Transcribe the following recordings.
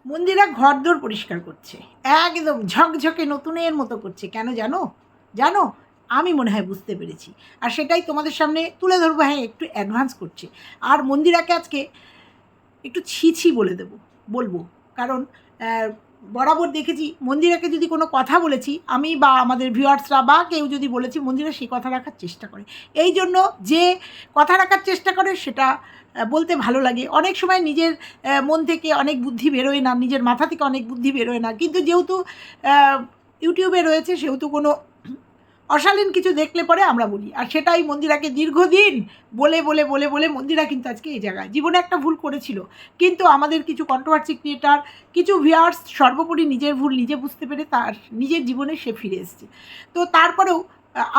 মন্দিরা ঘরদোর পরিষ্কার করছে, একদম ঝকঝকে নতুনের মতো করছে। কেন জানো? জানো, আমি মনে হয় বুঝতে পেরেছি, আর সেটাই তোমাদের সামনে তুলে ধরবো। হ্যাঁ, একটু অ্যাডভান্স করছে। আর মন্দিরাকে আজকে একটু ছি ছি বলে বলবো। কারণ বরাবর দেখেছি মন্দিরাকে যদি কোনো কথা বলেছি আমি, বা আমাদের ভিউয়ার্সরা বা কেউ যদি বলেছি, মন্দিরা সেই কথা রাখার চেষ্টা করে। এই জন্য যে কথা রাখার চেষ্টা করে সেটা বলতে ভালো লাগে। অনেক সময় নিজের মন থেকে অনেক বুদ্ধি বেরোয় না, নিজের মাথা থেকে অনেক বুদ্ধি বেরোয় না, কিন্তু যেহেতু ইউটিউবে রয়েছে সেহেতু কোনো অশালীন কিছু দেখলে পরে আমরা বলি। আর সেটাই মন্দিরাকে দীর্ঘদিন বলে বলে বলে বলে মন্দিরা কিন্তু আজকে এই জায়গায়। জীবনে একটা ভুল করেছিল, কিন্তু আমাদের কিছু কন্ট্রোভার্সি ক্রিয়েটার, কিছু ভিউয়ার্স, সর্বোপরি নিজের ভুল নিজে বুঝতে পেরে তার নিজের জীবনে সে ফিরে এসেছে। তো তারপরেও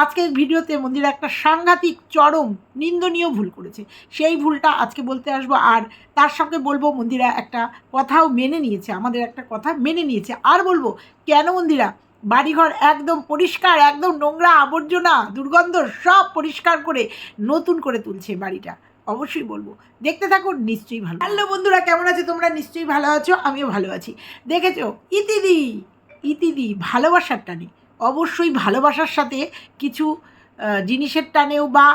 আজকের ভিডিওতে মন্দিরা একটা সাংঘাতিক চরম নিন্দনীয় ভুল করেছে। সেই ভুলটা আজকে বলতে আসবো। আর তার সঙ্গে বলবো মন্দিরা একটা কথাও মেনে নিয়েছে, আমাদের একটা কথা মেনে নিয়েছে। আর বলবো কেন মন্দিরা বাড়িঘর একদম পরিষ্কার, একদম নোংরা আবর্জনা দুর্গন্ধ সব পরিষ্কার করে নতুন করে তুলছে বাড়িটা। অবশ্যই বলবো, দেখতে থাকুন, নিশ্চয়ই ভালো। হ্যালো বন্ধুরা, কেমন আছো তোমরা? নিশ্চয়ই ভালো আছো, আমিও ভালো আছি। দেখেছো ইতিদি, ইতিদি ভালোবাসার টানে, অবশ্যই ভালোবাসার সাথে কিছু জিনিসের টানেও বা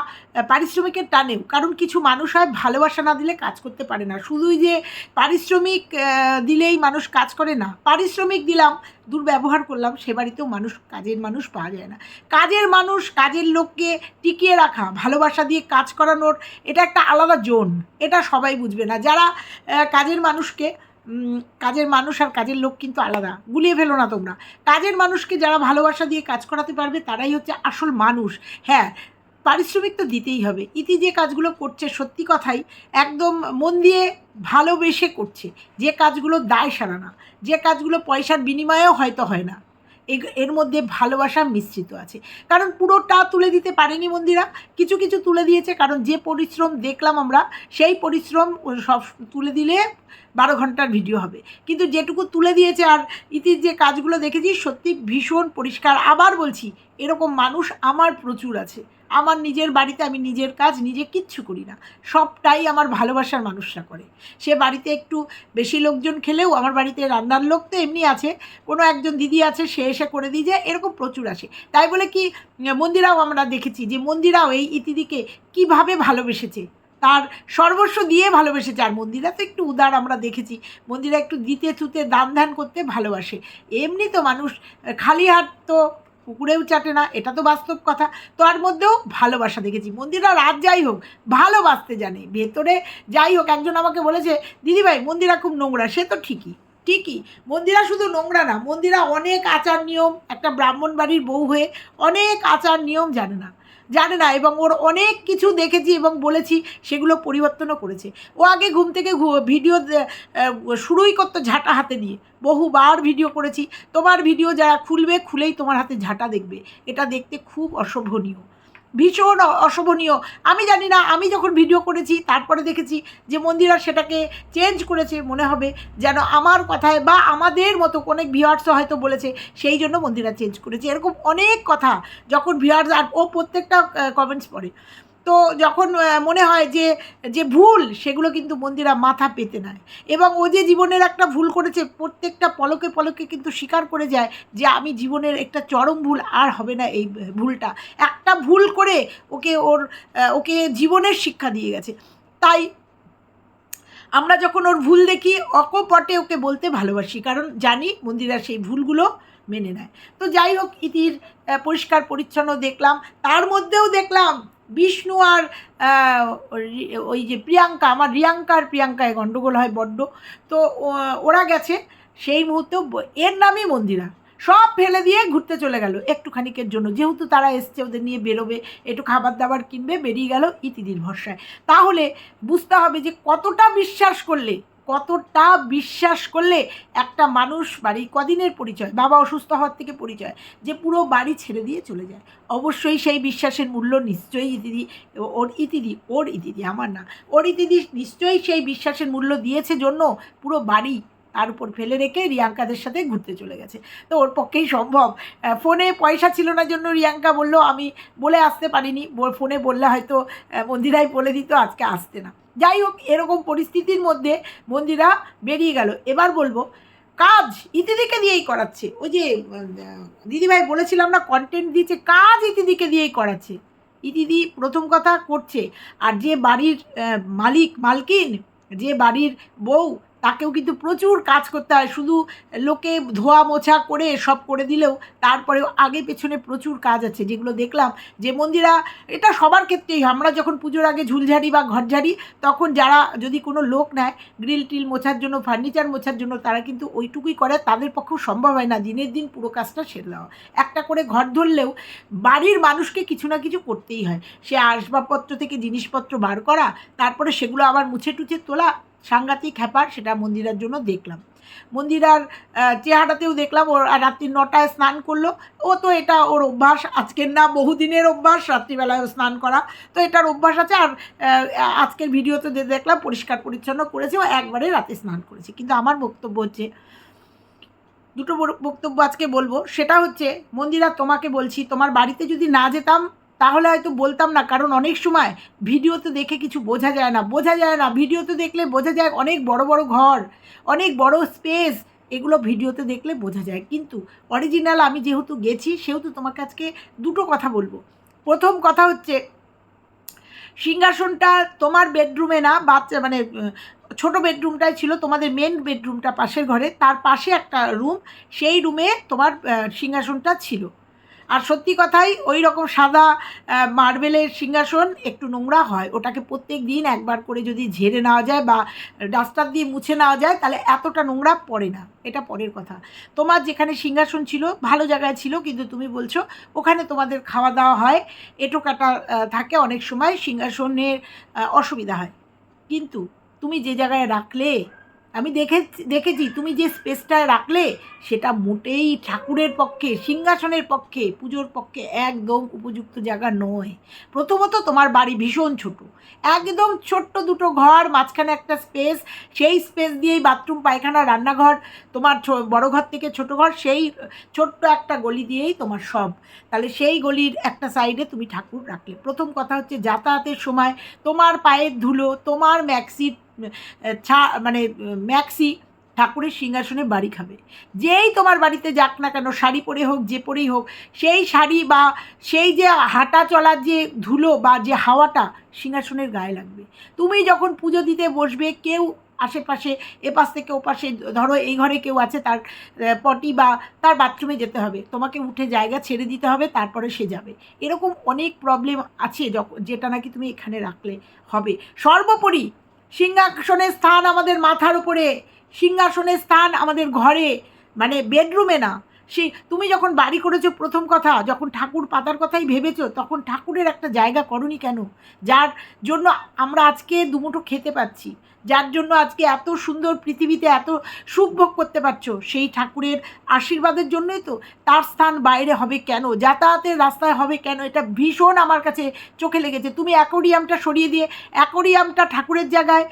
পারিশ্রমিকের টানেও। কারণ কিছু মানুষ হয় ভালোবাসা না দিলে কাজ করতে পারে না। শুধুই যে পারিশ্রমিক দিলেই মানুষ কাজ করে না, পারিশ্রমিক দিলাম দুর্ব্যবহার করলাম সে বাড়িতেও মানুষ, কাজের মানুষ পাওয়া যায় না। কাজের মানুষ, কাজের লোককে টিকিয়ে রাখা, ভালোবাসা দিয়ে কাজ করানোর, এটা একটা আলাদা জোন। এটা সবাই বুঝবে না যারা কাজের মানুষকে, কাজের মানুষ আর কাজের লোক কিন্তু আলাদা, গুলিয়ে ফেলো না তোমরা। কাজের মানুষকে যারা ভালোবাসা দিয়ে কাজ করাতে পারবে তারাই হচ্ছে আসল মানুষ। হ্যাঁ, পারিশ্রমিক তো দিতেই হবে। ইতি যে কাজগুলো করছে সত্যি কথাই একদম মন দিয়ে ভালোবেসে করছে। যে কাজগুলো দায় সারা না, যে কাজগুলো পয়সার বিনিময়েও হয়তো হয় না, এর মধ্যে ভালোবাসা মিশ্রিত আছে। কারণ পুরোটা তুলে দিতে পারেনি মন্দিরা, কিছু কিছু তুলে দিয়েছে। কারণ যে পরিশ্রম দেখলাম আমরা, সেই পরিশ্রম সব তুলে দিলে 12 ঘন্টার ভিডিও হবে। কিন্তু যেটুকু তুলে দিয়েছে আর ইতির যে কাজগুলো দেখেছি সত্যি ভীষণ পরিষ্কার। আবার বলছি, এরকম মানুষ আমার প্রচুর আছে। আমার নিজের বাড়িতে আমি নিজের কাজ নিজে কিচ্ছু করি না, সবটাই আমার ভালোবাসার মানুষরা করে। সে বাড়িতে একটু বেশি লোকজন খেলেও আমার বাড়িতে রান্নার লোক তো এমনি আছে, কোনো একজন দিদি আছে সে এসে করে দিয়ে যায়, এরকম প্রচুর আসে। তাই বলে কি মন্দিরাও আমরা দেখেছি যে মন্দিরাও এই ইতিদিকে কীভাবে ভালোবেসেছে, তার সর্বস্ব দিয়ে ভালোবেসেছে। আর মন্দিরা তো একটু উদার, আমরা দেখেছি মন্দিরা একটু দিতে থুতে দান ধ্যান করতে ভালোবাসে। এমনি তো মানুষ খালি হাত তো কুকুরেও চাটে না, এটা তো বাস্তব কথা। তো আর মধ্যেও ভালোবাসা দেখেছি। মন্দিরা রাত যাই হোক ভালোবাসতে জানে ভেতরে। যাই হোক, একজন আমাকে বলেছে দিদিভাই মন্দিরা খুব নোংরা, সে তো ঠিকই, ঠিকই। মন্দিরা শুধু নোংরা না, মন্দিরা অনেক আচার নিয়ম, একটা ব্রাহ্মণ বাড়ির বউ হয়ে অনেক আচার নিয়ম জানে না এবং ওর অনেক কিছু দেখেছি এবং বলেছি, সেগুলো পরিবর্তনও করেছে। ও আগে ঘুম থেকে ভিডিও শুরুই করতো ঝাঁটা হাতে নিয়ে, বহুবার ভিডিও করেছি। তোমার ভিডিও যারা খুলবে, খুলেই তোমার হাতে ঝাঁটা দেখবে, এটা দেখতে খুব অশোভনীয়, ভীষণ অশোভনীয়। আমি জানি না, আমি যখন ভিডিও করেছি তারপরে দেখেছি যে মন্দিরা সেটাকে চেঞ্জ করেছে। মনে হবে যেন আমার কথায় বা আমাদের মতো অনেক ভিউয়ার্সও হয়তো বলেছে, সেই জন্য মন্দিরা চেঞ্জ করেছে। এরকম অনেক কথা যখন ভিউয়ার্স, আর ও প্রত্যেকটা কমেন্টস পড়ে, তো যখন মনে হয় যে যে ভুল, সেগুলো কিন্তু মন্দিরা মাথা পেতে নেয়। এবং ও যে জীবনের একটা ভুল করেছে প্রত্যেকটা পলকে পলকে কিন্তু স্বীকার করে যায় যে আমি জীবনের একটা চরম ভুল, আর হবে না এই ভুলটা। একটা ভুল করে ওকে জীবনের শিক্ষা দিয়ে গেছে। তাই আমরা যখন ওর ভুল দেখি অকপটে ওকে বলতে ভালোবাসি, কারণ জানি মন্দিরা সেই ভুলগুলো মেনে নেয়। তো যাই হোক, ইতির পরিষ্কার পরিচ্ছন্ন দেখলাম, তার মধ্যেও দেখলাম বিষ্ণু আর ওই যে প্রিয়াঙ্কা, আমার প্রিয়াঙ্কায় গণ্ডগোল হয় বড্ড। তো ওরা গেছে, সেই মুহূর্তেও এর নামই মন্দিরা সব ফেলে দিয়ে ঘুরতে চলে গেল একটুখানিকের জন্য, যেহেতু তারা এসছে ওদের নিয়ে বেরোবে, একটু খাবার দাবার কিনবে, বেরিয়ে গেল ইতিদির ভরসায়। তাহলে বুঝতে হবে যে কতটা বিশ্বাস করলে একটা মানুষ বাড়ি কদিনের পরিচয়, বাবা অসুস্থ হওয়ার থেকে পরিচয়, যে পুরো বাড়ি ছেড়ে দিয়ে চলে যায়। অবশ্যই সেই বিশ্বাসের মূল্য নিশ্চয়ই ওর ইতিদি আমার না, ওর ইতিদি নিশ্চয়ই সেই বিশ্বাসের মূল্য দিয়েছে জন্য পুরো বাড়ি তার উপর ফেলে রেখে রিয়াঙ্কাদের সাথে ঘুরতে চলে গেছে। তো ওর পক্ষেই সম্ভব। ফোনে পয়সা ছিল না জন্য রিয়াঙ্কা বলল আমি বলে আসতে পারিনি, ফোনে বললে হয়তো মন্দিরাই বলে দিত, আজকে আসতে না। যাই হোক, এরকম পরিস্থিতির মধ্যে মন্দিরা বেরিয়ে গেল। এবার বলবো, কাজ ইতিদিকে দিয়েই করাচ্ছে। ওই যে দিদিভাই বলেছিলাম না, কন্টেন্ট দিয়েছে, কাজ ইতিদিকে দিয়েই করাচ্ছে। ইতিদি প্রথম কথা করছে, আর যে বাড়ির মালকিন, যে বাড়ির বউ, তাকেও কিন্তু প্রচুর কাজ করতে হয়। শুধু লোকে ধোয়া মোছা করে সব করে দিলেও তারপরেও আগে পেছনে প্রচুর কাজ আছে, যেগুলো দেখলাম যে মন্দিরা, এটা সবার ক্ষেত্রেই। আমরা যখন পুজোর আগে ঝুলঝাড়ি বা ঘর ঝাড়ি, তখন যারা যদি কোনো লোক নেয় গ্রিল টিল মোছার জন্য, ফার্নিচার মোছার জন্য, তারা কিন্তু ওইটুকুই করে। তাদের পক্ষেও সম্ভব হয় না দিনের দিন পুরো কাজটা সেরে দেওয়া। একটা করে ঘর ধরলেও বাড়ির মানুষকে কিছু না কিছু করতেই হয়। সে আসবাবপত্র থেকে জিনিসপত্র বার করা, তারপরে সেগুলো আবার মুছে টুছে তোলা, সাংঘাতিক হ্যাপার। সেটা মন্দিরার জন্য দেখলাম। মন্দিরার চেহারাতেও দেখলাম, ওর রাত্রি 9টায় স্নান করলো। ও তো এটা ওর অভ্যাস, আজকের না বহুদিনের অভ্যাস রাত্রিবেলায় স্নান করা, তো এটার অভ্যাস আছে। আর আজকের ভিডিওতে দেখলাম পরিষ্কার পরিচ্ছন্ন করেছে, ও একবারে রাতে স্নান করেছে। কিন্তু আমার বক্তব্য হচ্ছে, দুটো বক্তব্য আজকে বলবো। সেটা হচ্ছে, মন্দিরা তোমাকে বলছি, তোমার বাড়িতে যদি না যেতাম তাহলে হয়তো বলতাম না, কারণ অনেক সময় ভিডিওতে দেখে কিছু বোঝা যায় না। ভিডিওতে দেখলে বোঝা যায় অনেক বড় বড় ঘর, অনেক বড় স্পেস, এগুলো ভিডিওতে দেখলে বোঝা যায়। কিন্তু অরিজিনাল আমি যেহেতু গেছি, সেহেতু তোমাকে আজকে দুটো কথা বলবো। প্রথম কথা হচ্ছে, সিংহাসনটা তোমার বেডরুমে না, মানে ছোট বেডরুমটাই ছিল, তোমাদের মেন বেডরুমটা পাশের ঘরে, তার পাশে একটা রুম, সেই রুমে তোমার সিংহাসনটা ছিল। আর সত্যি কথাই, ওই রকম সাদা মার্বেলের সিংহাসন একটু নোংরা হয়। ওটাকে প্রত্যেক দিন একবার করে যদি ঝেড়ে নেওয়া যায় বা ডাস্টার দিয়ে মুছে নেওয়া যায়, তাহলে এতটা নোংরা পড়ে না। এটা পরের কথা। তোমার যেখানে সিংহাসন ছিল ভালো জায়গায় ছিল, কিন্তু তুমি বলছো ওখানে তোমাদের খাওয়া দাওয়া হয়, এঁটো কাটা থাকে, অনেক সময় সিংহাসনের অসুবিধা হয়। কিন্তু তুমি যে জায়গায় রাখলে, আমি দেখেছি তুমি যে স্পেসটায় রাখলে, সেটা মোটেই ঠাকুরের পক্ষে, সিংহাসনের পক্ষে, পুজোর পক্ষে একদম উপযুক্ত জায়গা নয়। প্রথমত তোমার বাড়ি ভীষণ ছোট, একদম ছোট্ট দুটো ঘর, মাঝখানে একটা স্পেস, সেই স্পেস দিয়েই বাথরুম, পায়খানা, রান্নাঘর, তোমার বড় ঘর থেকে ছোট ঘর, সেই ছোট্ট একটা গলি দিয়েই তোমার সব। তাহলে সেই গলির একটা সাইডে তুমি ঠাকুর রাখলে। প্রথম কথা হচ্ছে, যাতায়াতের সময় তোমার পায়ের ধুলো, তোমার ম্যাক্সি ঠাকুরের সিংহাসনে বাড়ি খাবে। যেই তোমার বাড়িতে যাক না কেন, শাড়ি পরে হোক, যে পরেই হোক, সেই শাড়ি বা সেই যে হাঁটা চলার যে ধুলো বা যে হাওয়াটা সিংহাসনের গায়ে লাগবে। তুমি যখন পুজো দিতে বসবে, কেউ আশেপাশে এপাশ থেকে ওপাশে, ধরো এই ঘরে কেউ আছে, তার পটি বা তার বাথরুমে যেতে হবে, তোমাকে উঠে জায়গা ছেড়ে দিতে হবে, তারপরে সে যাবে। এরকম অনেক প্রবলেম আছে যেটা নাকি তুমি এখানে রাখলে হবে। সর্বোপরি সিংহাসনের স্থান আমাদের মাথার উপরে, সিংহাসনের স্থান আমাদের ঘরে, মানে বেডরুমে না। তুমি যখন বাড়ি করেছো, প্রথম কথা যখন ঠাকুর পাতার কথাই ভেবেছো, তখন ঠাকুরের একটা জায়গা করনি কেন? যার জন্য আমরা আজকে দুমুঠো খেতে পাচ্ছি, যার জন্য আজকে এত সুন্দর পৃথিবীতে এত সুখ ভোগ করতে পারছো, সেই ঠাকুরের আশীর্বাদের জন্যই তো। তার স্থান বাইরে হবে কেন? যাতায়াতের রাস্তায় হবে কেন? এটা ভীষণ আমার কাছে চোখে লেগেছে। তুমি অ্যাকোরিয়ামটা সরিয়ে দিয়ে অ্যাকোরিয়ামটা ঠাকুরের জায়গায়,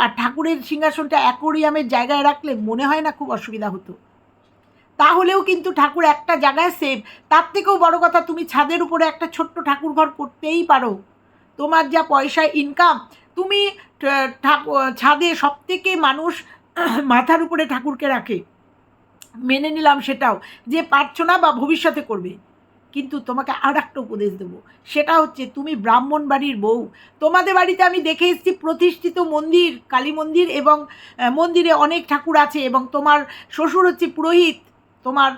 আর ঠাকুরের সিংহাসনটা অ্যাকোরিয়ামের জায়গায় রাখলে মনে হয় না খুব অসুবিধা হতো? তাহলেও কিন্তু ঠাকুর একটা জায়গায় সেভ। তার থেকেও বড় কথা, তুমি ছাদের উপরে একটা ছোট্ট ঠাকুর ঘর করতেই পারো। তোমার যা পয়সা ইনকাম, তুমি ছাদে, সবথেকে মানুষ মাথার উপরে ঠাকুরকে রাখে, মেনে নিলাম সেটাও, যে পারছো না বা ভবিষ্যতে করবে। কিন্তু তোমাকে আর একটা উপদেশ দেবো, সেটা হচ্ছে, তুমি ব্রাহ্মণ বাড়ির বউ। তোমাদের বাড়িতে আমি দেখে এসেছি প্রতিষ্ঠিত মন্দির, কালী মন্দির, এবং মন্দিরে অনেক ঠাকুর আছে, এবং তোমার শ্বশুর হচ্ছে পুরোহিত, তোমার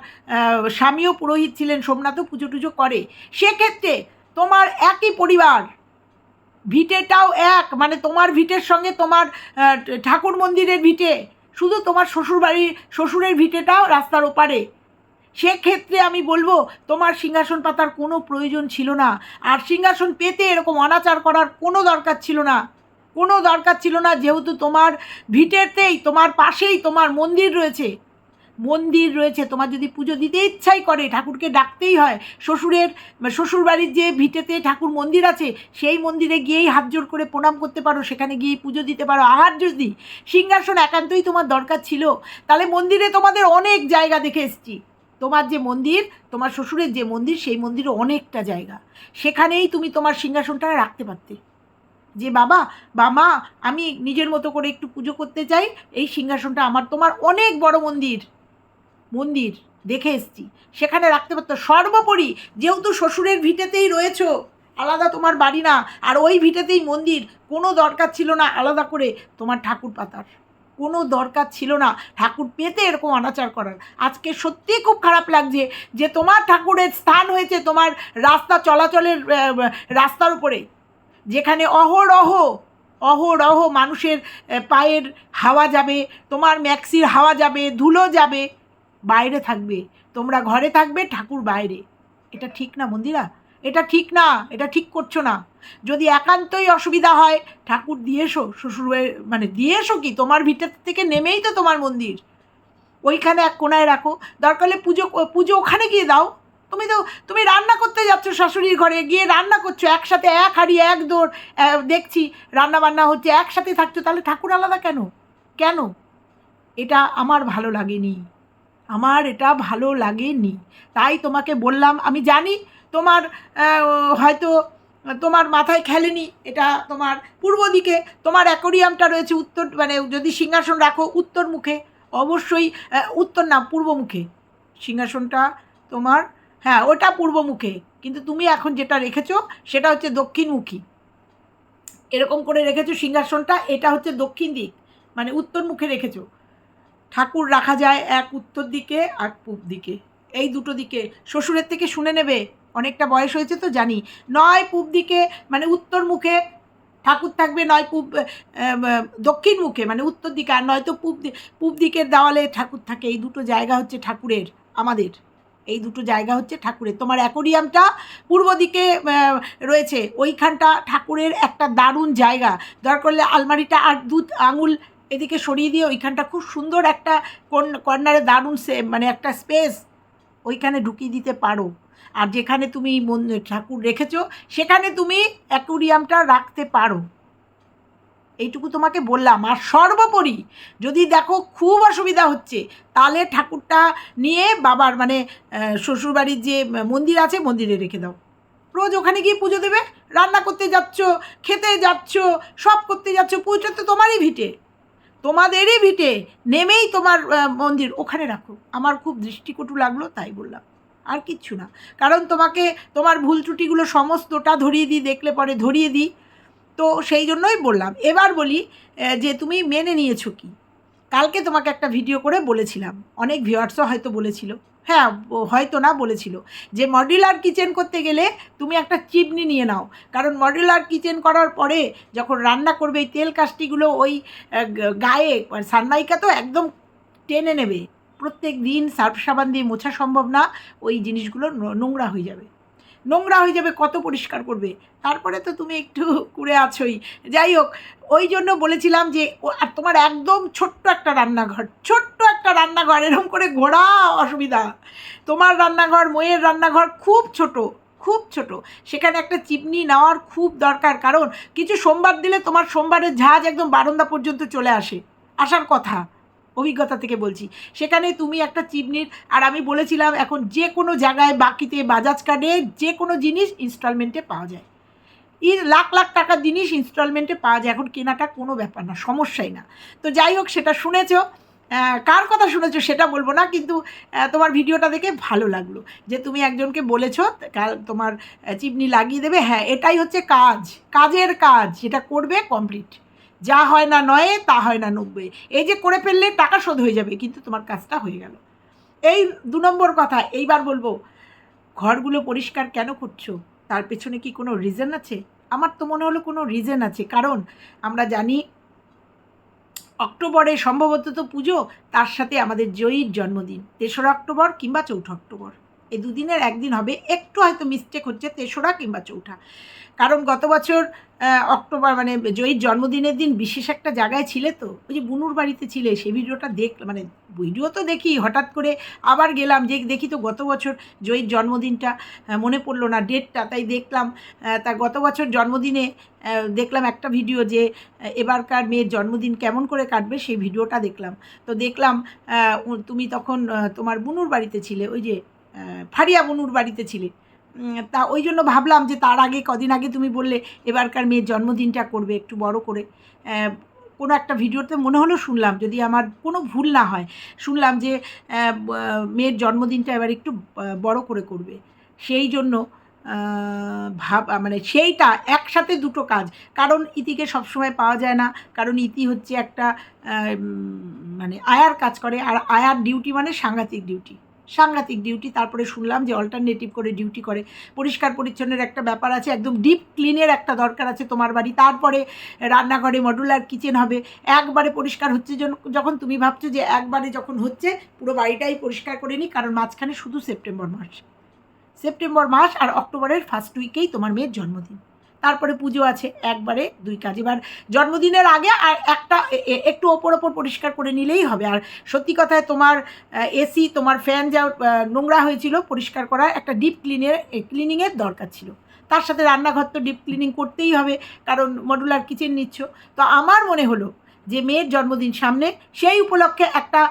স্বামীও পুরোহিত ছিলেন, সোমনাথও পুজো টুজো করে। সেক্ষেত্রে তোমার একই পরিবার, ভিটেটাও এক, মানে তোমার ভিটের সঙ্গে তোমার ঠাকুর মন্দিরের ভিটে, শুধু তোমার শ্বশুরের ভিটেটাও রাস্তার ওপারে। সেক্ষেত্রে আমি বলবো, তোমার সিংহাসন পাতার কোনো প্রয়োজন ছিল না। আর সিংহাসন পেতে এরকম অনাচার করার কোনো দরকার ছিল না, যেহেতু তোমার ভিটেতেই, তোমার পাশেই তোমার মন্দির রয়েছে। তোমার যদি পুজো দিতে ইচ্ছাই করে, ঠাকুরকে ডাকতেই হয়, শ্বশুরবাড়ির যে ভিটেতে ঠাকুর মন্দির আছে, সেই মন্দিরে গিয়েই হাত জোড় করে প্রণাম করতে পারো, সেখানে গিয়ে পুজো দিতে পারো। আর যদি সিংহাসন একান্তই তোমার দরকার ছিল, তাহলে মন্দিরে তোমাদের অনেক জায়গা দেখে এসেছি। তোমার যে মন্দির, তোমার শ্বশুরের যে মন্দির, সেই মন্দিরে অনেকটা জায়গা, সেখানেই তুমি তোমার সিংহাসনটা রাখতে পারতে। যে বাবা বা মা, আমি নিজের মতো করে একটু পুজো করতে চাই, এই সিংহাসনটা আমার তোমার অনেক বড় মন্দির মন্দির দেখে এসছি, সেখানে রাখতে পারতো। সর্বোপরি যেহেতু শ্বশুরের ভিটেতেই রয়েছো, আলাদা তোমার বাড়ি না, আর ওই ভিটেতেই মন্দির, কোনো দরকার ছিল না আলাদা করে তোমার ঠাকুর পাতার, কোনো দরকার ছিল না ঠাকুর পেতে এরকম অনাচার করার। আজকে সত্যিই খুব খারাপ লাগছে যে তোমার ঠাকুরের স্থান হয়েছে তোমার রাস্তা চলাচলের রাস্তার উপরে, যেখানে অহরহ অহরহ মানুষের পায়ের হাওয়া যাবে, তোমার ম্যাক্সির হাওয়া যাবে, ধুলো যাবে, বাইরে থাকবে, তোমরা ঘরে থাকবে, ঠাকুর বাইরে। এটা ঠিক না মন্দিরা, এটা ঠিক না, এটা ঠিক করছো না। যদি একান্তই অসুবিধা হয় ঠাকুর দিয়ে এসো, শ্বশুরবাড়ি মানে দিয়ে এসো, কি তোমার ভিতর থেকে নেমেই তো তোমার মন্দির, ওইখানে এক কোনায় রাখো, দরকার হলে পুজো পুজো ওখানে গিয়ে দাও। তুমি রান্না করতে যাচ্ছ শাশুড়ির ঘরে, গিয়ে রান্না করছো একসাথে, এক হাঁড়ি এক দৌড় দেখছি রান্না বান্না হচ্ছে, একসাথে থাকছো, তাহলে ঠাকুর আলাদা কেন? কেন? এটা আমার ভালো লাগেনি, আমার এটা ভালো লাগেনি। তাই তোমাকে বললাম, আমি জানি তোমার হয়তো তোমার মাথায় খেলেনি, এটা তোমার পূর্ব দিকে তোমার অ্যাকোরিয়ামটা রয়েছে, উত্তর মানে যদি সিংহাসন রাখো উত্তর মুখে, অবশ্যই উত্তর না পূর্ব মুখে সিংহাসনটা তোমার, হ্যাঁ ওটা পূর্ব মুখে, কিন্তু তুমি এখন যেটা রেখেছো সেটা হচ্ছে দক্ষিণমুখী, এরকম করে রেখেছো সিংহাসনটা, এটা হচ্ছে দক্ষিণ দিক মানে উত্তর মুখে রেখেছো। ঠাকুর রাখা যায় এক উত্তর দিকে আর পূব দিকে, এই দুটো দিকে। শ্বশুরের থেকে শুনে নেবে, অনেকটা বয়স হয়েছে তো জানি, নয় পূব দিকে মানে উত্তর মুখে ঠাকুর থাকবে, নয় দক্ষিণ মুখে মানে উত্তর দিকে, আর নয়তো পূব দিকের দেওয়ালে ঠাকুর থাকে। এই দুটো জায়গা হচ্ছে ঠাকুরের, আমাদের এই দুটো জায়গা হচ্ছে ঠাকুরের। তোমার অ্যাকোরিয়ামটা পূর্ব দিকে রয়েছে, ওইখানটা ঠাকুরের একটা দারুণ জায়গা, দরকার করলে আলমারিটা আর আঙুল এদিকে সরিয়ে দিয়ে ওইখানটা খুব সুন্দর একটা কর্নারে দারুণ মানে একটা স্পেস ওইখানে ঢুকিয়ে দিতে পারো। আর যেখানে তুমি ঠাকুর রেখেছো সেখানে তুমি অ্যাকোরিয়ামটা রাখতে পারো, এইটুকু তোমাকে বললাম। আর সর্বোপরি যদি দেখো খুব অসুবিধা হচ্ছে, তাহলে ঠাকুরটা নিয়ে বাবার মানে শ্বশুরবাড়ির যে মন্দির আছে মন্দিরে রেখে দাও, রোজ ওখানে গিয়ে পুজো দেবে, রান্না করতে যাচ্ছ, খেতে যাচ্ছ, সব করতে যাচ্ছ, পুজোটা তো তোমারই ভিটে, তোমাদেরই ভিটে, নেমেই তোমার মন্দির, ওখানে রাখো। আমার খুব দৃষ্টিকটু লাগলো তাই বললাম, আর কিচ্ছু না। কারণ তোমাকে তোমার ভুল ত্রুটিগুলো সমস্তটা ধরিয়ে দিই, দেখলে পরে ধরিয়ে দিই, তো সেই জন্যই বললাম। এবার বলি যে তুমি মেনে নিয়েছো কি। কালকে তোমাকে একটা ভিডিও করে বলেছিলাম, অনেক ভিউয়ার্সও হয়তো বলেছিল, হ্যাঁ হয়তো না বলেছিল, যে মডিউলার কিচেন করতে গেলে তুমি একটা চিমনি নিয়ে নাও, কারণ মডিউলার কিচেন করার পরে যখন রান্না করবে এই তেল কাস্টিগুলো ওই গায়ে সানমাইকা তো একদম টেনে নেবে, প্রত্যেক দিন সার্ফ সাবান দিয়ে মোছা সম্ভব না, ওই জিনিসগুলো নোংরা হয়ে যাবে, নোংরা হয়ে যাবে, কত পরিষ্কার করবে, তারপরে তো তুমি একটু কুড়ে আছোই। যাই হোক, ওই জন্য বলেছিলাম যে আর তোমার একদম ছোট্ট একটা রান্নাঘর, ছোট্ট একটা রান্নাঘর, এরকম করে ঘোরা অসুবিধা, তোমার রান্নাঘর ময়ের রান্নাঘর খুব ছোট, খুব ছোট, সেখানে একটা চিমনি নেওয়ার খুব দরকার, কারণ কিছু সোমবার দিলে তোমার সোমবারের ঝাঁজ একদম বারান্দা পর্যন্ত চলে আসার কথা, অভিজ্ঞতা থেকে বলছি। সেখানে তুমি একটা চিমনির, আর আমি বলেছিলাম এখন যে কোনো জায়গায় বাকিতে বাজাজ কার্ডে যে কোনো জিনিস ইনস্টলমেন্টে পাওয়া যায়, লাখ লাখ টাকার জিনিস ইনস্টলমেন্টে পাওয়া যায়, এখন কেনাটা কোনো ব্যাপার না, সমস্যাই না। তো যাই হোক, সেটা শুনেছো, কার কথা শুনেছো সেটা বলবো না, কিন্তু তোমার ভিডিওটা দেখে ভালো লাগলো যে তুমি একজনকে বলেছো কাল তোমার চিমনি লাগিয়ে দেবে। হ্যাঁ, এটাই হচ্ছে কাজের কাজ, যেটা করবে কমপ্লিট, যা হয় না নয় তা হয় না 90, এই যে করে ফেললে টাকা শোধ হয়ে যাবে, কিন্তু তোমার কাজটা হয়ে গেল। এই 2 নম্বর কথা। এইবার বলবো, ঘরগুলো পরিষ্কার কেন করছো, তার পেছনে কি কোনো রিজন আছে? আমার তো মনে হলো কোনো রিজন আছে, কারণ আমরা জানি অক্টোবরে সম্ভবত তো পুজো, তার সাথে আমাদের জয়ীর জন্মদিন 3রা অক্টোবর কিংবা 4ঠা অক্টোবর, এই দুদিনের একদিন হবে, একটু হয়তো মিস্টেক হচ্ছে 3রা কিংবা 4ঠা, কারণ গত বছর অক্টোবর মানে জয়ীর জন্মদিনের দিন বিশেষ একটা জায়গায় ছিলে তো, ওই যে বুনুর বাড়িতে ছিলে, সেই ভিডিওটা মানে ভিডিও তো দেখি, হঠাৎ করে আবার গেলাম, যে দেখি তো গত বছর জয়ীর জন্মদিনটা মনে পড়লো না ডেটটা, তাই দেখলাম তা গত বছর জন্মদিনে দেখলাম একটা ভিডিও, যে এবারকার মেয়ের জন্মদিন কেমন করে কাটবে সেই ভিডিওটা দেখলাম। তো দেখলাম তুমি তখন তোমার বুনুর বাড়িতে ছিলে, ওই যে ফারিয়া বুনুর বাড়িতে ছিলে, তা ওই জন্য ভাবলাম যে তার আগে কদিন আগে তুমি বললে এবারকার মেয়ের জন্মদিনটা করবে একটু বড় করে। কোনো একটা ভিডিওতে মনে হলো শুনলাম, যদি আমার কোনো ভুল না হয়, শুনলাম যে মেয়ের জন্মদিনটা এবার একটু বড় করে করবে। সেই জন্য মানে সেইটা একসাথে দুটো কাজ, কারণ ইতিকে সবসময় পাওয়া যায় না, কারণ ইতি হচ্ছে একটা মানে আয়ার কাজ করে, আর আয়ার ডিউটি মানে সাংঘাতিক ডিউটি। তারপরে শুনলাম যে অল্টারনেটিভ করে ডিউটি করে, পরিষ্কার পরিচ্ছন্নের একটা ব্যাপার আছে, একদম ডিপ ক্লিনের একটা দরকার আছে তোমার বাড়ি। তারপরে রান্নাঘরে মডুলার কিচেন হবে, একবারে পরিষ্কার হচ্ছে যখন তুমি ভাবছো যে একবারে যখন হচ্ছে পুরো বাড়িটাই পরিষ্কার করে নিই, কারণ মাঝখানে শুধু সেপ্টেম্বর মাস আর অক্টোবরের ফার্স্ট উইকেই তোমার মেয়ের জন্মদিন, তারপরে পুজো আছে, একবারে দুই কাজ। এবার জন্মদিনের আগে আর একটা একটু ওপর পরিষ্কার করে নিলেই হবে। আর সত্যি কথায় তোমার এসি, তোমার ফ্যান যা নোংরা হয়েছিল, পরিষ্কার করার একটা ডিপ ক্লিনিংয়ের দরকার ছিল। তার সাথে রান্নাঘর তো ডিপ ক্লিনিং করতেই হবে, কারণ মডুলার কিচেন নিচ্ছ। তো আমার মনে হলো যে মেয়ের জন্মদিন সামনে, সেই উপলক্ষে একটা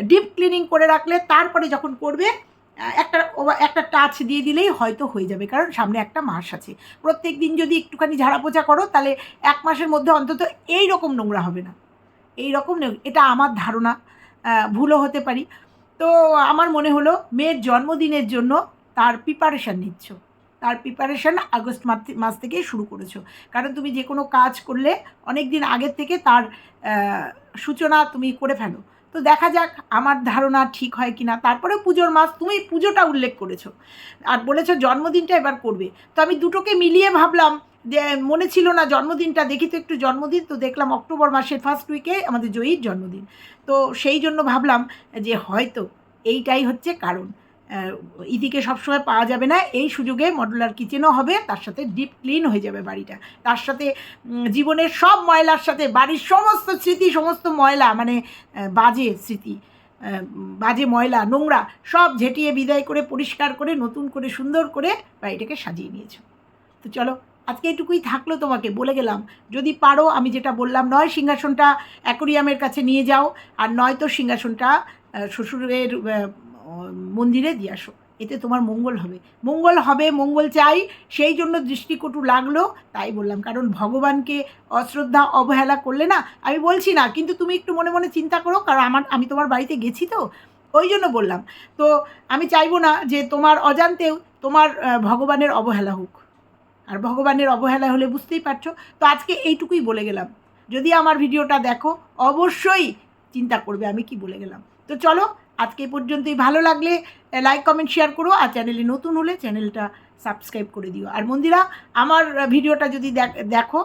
ডিপ ক্লিনিং করে রাখলে তারপরে যখন করবে একটা টাচ দিয়ে দিলেই হয়তো হয়ে যাবে, কারণ সামনে একটা মাস আছে। প্রত্যেক দিন যদি একটুখানি ঝাড়াপোছা করো, তাহলে 1 মাসের মধ্যে অন্তত এই রকম নোংরা হবে না। এটা আমার ধারণা, ভুলও হতে পারি। তো আমার মনে হলো মেয়ের জন্মদিনের জন্য তার প্রিপারেশান নিচ্ছ, তার প্রিপারেশান আগস্ট মাস থেকেই শুরু করেছো। কারণ তুমি যে কোনো কাজ করলে অনেক দিন আগের থেকে তার সূচনা তুমি করে ফেলো। তো দেখা যাক আমার ধারণা ঠিক হয় কি না। তারপরে পুজোর মাস, তুমি পুজোটা উল্লেখ করেছো আর বলেছো জন্মদিনটা এবার করবে। তো আমি দুটোকে মিলিয়ে ভাবলাম যে মনে ছিল না জন্মদিনটা, দেখি তো একটু জন্মদিন, তো দেখলাম অক্টোবর মাসের ফার্স্ট উইকে আমাদের জয়ীর জন্মদিন। তো সেই জন্য ভাবলাম যে হয়তো এইটাই হচ্ছে কারণ। ইদিকে সবসময় পাওয়া যাবে না, এই সুযোগে মডুলার কিচেনও হবে, তার সাথে ডিপ ক্লিন হয়ে যাবে বাড়িটা, তার সাথে জীবনের সব ময়লার সাথে বাড়ির সমস্ত স্মৃতি, সমস্ত ময়লা মানে বাজে স্মৃতি, বাজে ময়লা নোংরা সব ঝেঁটিয়ে বিদায় করে, পরিষ্কার করে, নতুন করে, সুন্দর করে বাড়িটাকে সাজিয়ে নিয়েছো। তো চলো আজকে এইটুকুই থাকলো, তোমাকে বলে গেলাম। যদি পারো আমি যেটা বললাম, নয় সিংহাসনটা অ্যাকোরিয়ামের কাছে নিয়ে যাও, আর নয়তো সিংহাসনটা শ্বশুরের মন্দিরে দিয়ে আসো, এতে তোমার মঙ্গল হবে, মঙ্গল চাই। সেই জন্য দৃষ্টিকটু লাগলো, তাই বললাম। কারণ ভগবানকে অশ্রদ্ধা অবহেলা করলে না, আমি বলছি না, কিন্তু তুমি একটু মনে মনে চিন্তা করো, কারণ আমি তোমার বাড়িতে গেছি তো, ওই জন্য বললাম। তো আমি চাইবো না যে তোমার অজান্তেও তোমার ভগবানের অবহেলা হোক, আর ভগবানের অবহেলা হলে বুঝতেই পারছো। তো আজকে এইটুকুই বলে গেলাম। যদি আমার ভিডিওটা দেখো অবশ্যই চিন্তা করবে আমি কি বলে গেলাম। তো চলো আজকে এই পর্যন্তই। ভালো লাগলে লাইক কমেন্ট শেয়ার করো, আর চ্যানেলে নতুন হলে চ্যানেলটা সাবস্ক্রাইব করে দিও। আর মন্দিরা, আমার ভিডিওটা যদি দেখো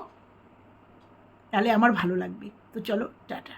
তাহলে আমার ভালো লাগবে। তো চলো, টাটা।